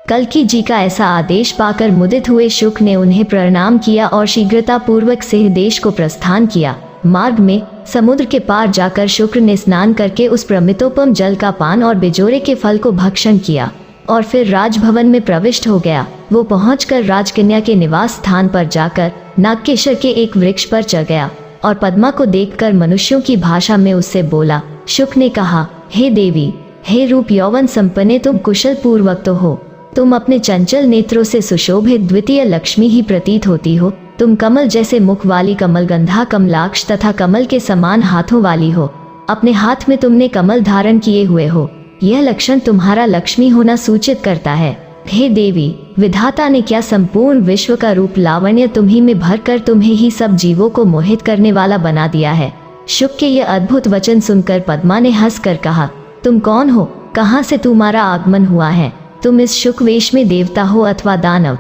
कल्कि जी का ऐसा आदेश पाकर मुदित हुए शुक ने उन्हें प्रणाम किया और शीघ्रता पूर्वक सिंह देश को प्रस्थान किया। मार्ग में समुद्र के पार जाकर शुक्र ने स्नान करके उस प्रमितोपम जल का पान और बिजोरे के फल को भक्षण किया और फिर राजभवन में प्रविष्ट हो गया। वो पहुंचकर राजकन्या के निवास स्थान पर जाकर नागकेशर के एक वृक्ष पर चढ़ गया और पद्मा को देखकर मनुष्यों की भाषा में उससे बोला। शुक ने कहा, हे देवी, हे रूप यौवन संपन्ने, तुम कुशल पूर्वक तो हो। तुम अपने चंचल नेत्रों से सुशोभित द्वितीय लक्ष्मी ही प्रतीत होती हो। तुम कमल जैसे मुख वाली, कमलगंधा, कमलाक्ष तथा कमल के समान हाथों वाली हो। अपने हाथ में तुमने कमल धारण किए हुए हो। यह लक्षण तुम्हारा लक्ष्मी होना सूचित करता है। हे देवी, विधाता ने क्या संपूर्ण विश्व का रूप लावण्य तुम्ही में भरकर तुम्हें ही सब जीवों को मोहित करने वाला बना दिया है। शुक के यह अद्भुत वचन सुनकर पद्मा ने हंसकर कहा, तुम कौन हो? कहाँ से तुम्हारा आगमन हुआ है? तुम इस शुक वेश में देवता हो अथवा दानव?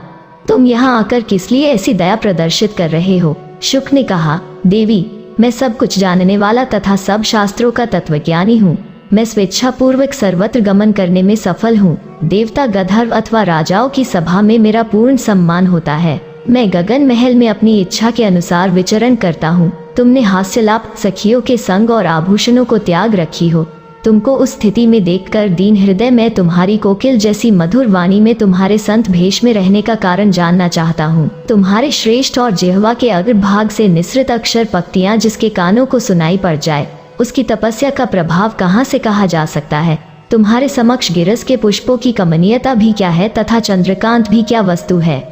तुम यहाँ आकर किस लिए ऐसी दया प्रदर्शित कर रहे हो? शुक ने कहा, देवी, मैं सब कुछ जानने वाला तथा सब शास्त्रों का तत्वज्ञानी हूँ। मैं स्वेच्छा पूर्वक सर्वत्र गमन करने में सफल हूँ। देवता, गंधर्व अथवा राजाओं की सभा में मेरा पूर्ण सम्मान होता है। मैं गगन महल में अपनी इच्छा के अनुसार विचरण करता हूँ। तुमने हास्यलाप, सखियों के संग और आभूषणों को त्याग रखी हो। तुमको उस स्थिति में देखकर दीन हृदय मैं तुम्हारी कोकिल जैसी मधुर वाणी में तुम्हारे संत भेष में रहने का कारण जानना चाहता हूँ। तुम्हारे श्रेष्ठ और जिह्वा के अग्रभाग से निसृत अक्षर पंक्तियाँ जिसके कानों को सुनाई पड़ जाए, उसकी तपस्या का प्रभाव कहाँ से कहा जा सकता है? तुम्हारे समक्ष गिरस के पुष्पों की कमनीयता भी क्या है तथा चंद्रकांत भी क्या वस्तु है?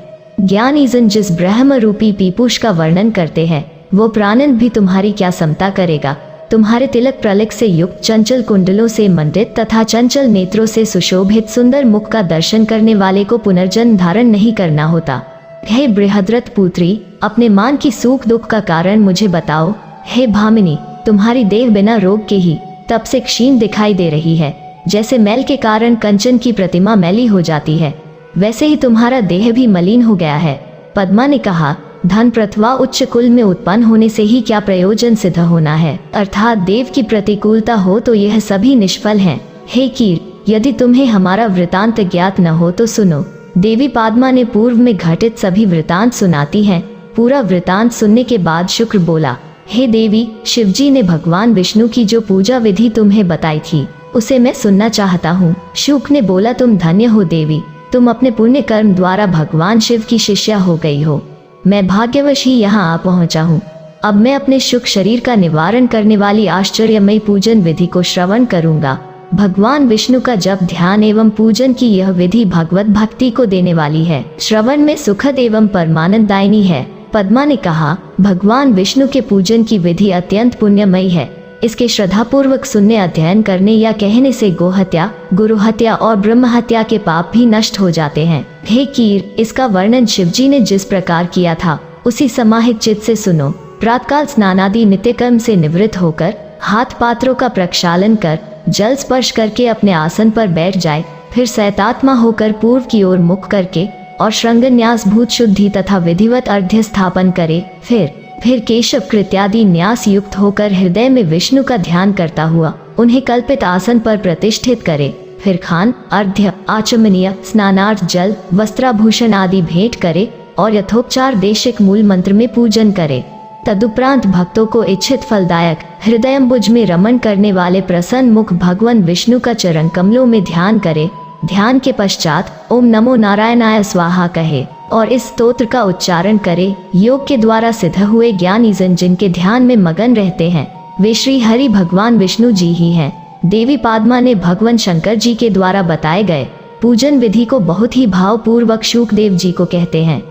ज्ञानीजन जिस ब्रह्म रूपी पीपूष का वर्णन करते हैं, वो प्राणन भी तुम्हारी क्या समता करेगा? तुम्हारे तिलक प्रलक से युक्त, चंचल कुंडलों से मंडित तथा चंचल नेत्रों से सुशोभित सुंदर मुख का दर्शन करने वाले को पुनर्जन्म धारण नहीं करना होता। हे बृहद्रथ पुत्री, अपने मान की सुख दुख का कारण मुझे बताओ। हे भामिनी, तुम्हारी देह बिना रोग के ही तब से क्षीण दिखाई दे रही है। जैसे मैल के कारण कंचन की प्रतिमा मैली हो जाती है, वैसे ही तुम्हारा देह भी मलिन हो गया है। पद्मा ने कहा, धन प्रथवा उच्च कुल में उत्पन्न होने से ही क्या प्रयोजन सिद्ध होना है? अर्थात देव की प्रतिकूलता हो तो यह सभी निष्फल हैं। हे कीर, यदि तुम्हें हमारा वृतांत ज्ञात न हो तो सुनो। देवी पद्मा ने पूर्व में घटित सभी वृतांत सुनाती हैं। पूरा वृतांत सुनने के बाद शुक्र बोला, हे देवी, शिवजी ने भगवान विष्णु की जो पूजा विधि तुम्हें बताई थी, उसे मैं सुनना चाहता हूँ। शुक ने बोला, तुम धन्य हो देवी, तुम अपने पुण्य कर्म द्वारा भगवान शिव की शिष्या हो गई हो। मैं भाग्यवश ही यहाँ आ पहुँचा हूँ। अब मैं अपने शुक शरीर का निवारण करने वाली आश्चर्यमयी पूजन विधि को श्रवण करूँगा। भगवान विष्णु का जप, ध्यान एवं पूजन की यह विधि भगवत भक्ति को देने वाली है। श्रवण में सुखद एवं परमानंददायिनी है। पद्मा ने कहा, भगवान विष्णु के पूजन की विधि अत्यंत पुण्यमयी है। इसके श्रद्धापूर्वक सुनने, अध्ययन करने या कहने से गोहत्या, गुरु हत्या और ब्रह्म हत्या के पाप भी नष्ट हो जाते हैं। हे कीर, इसका वर्णन शिवजी ने जिस प्रकार किया था उसी समाहित चित्त से सुनो। प्रातकाल स्नानादि नित्य कर्म से निवृत्त होकर हाथ पात्रों का प्रक्षालन कर जल स्पर्श करके अपने आसन पर बैठ जाए। फिर सैतात्मा होकर पूर्व की ओर मुख करके और श्रृंगन्यास भूत शुद्धि तथा विधिवत अर्घ्य स्थापन करे। फिर केशव कृत्यादि न्यास युक्त होकर हृदय में विष्णु का ध्यान करता हुआ उन्हें कल्पित आसन पर प्रतिष्ठित करे। फिर खान, अर्घ्य, आचमनीय, स्नानार्थ जल, वस्त्राभूषण आदि भेंट करे और यथोपचार देशिक मूल मंत्र में पूजन करे। तदुपरांत भक्तों को इच्छित फलदायक हृदयंबुज में रमण करने वाले प्रसन्न मुख भगवान विष्णु का चरण कमलों में ध्यान करे। ध्यान के पश्चात ओम नमो नारायणाय स्वाहा कहे और इस स्तोत्र का उच्चारण करे। योग के द्वारा सिद्ध हुए ज्ञानीजन जिनके ध्यान में मगन रहते हैं, वे श्री हरि भगवान विष्णु जी ही हैं। देवी पद्मा ने भगवान शंकर जी के द्वारा बताए गए पूजन विधि को बहुत ही भाव पूर्वक शुकदेव जी को कहते हैं।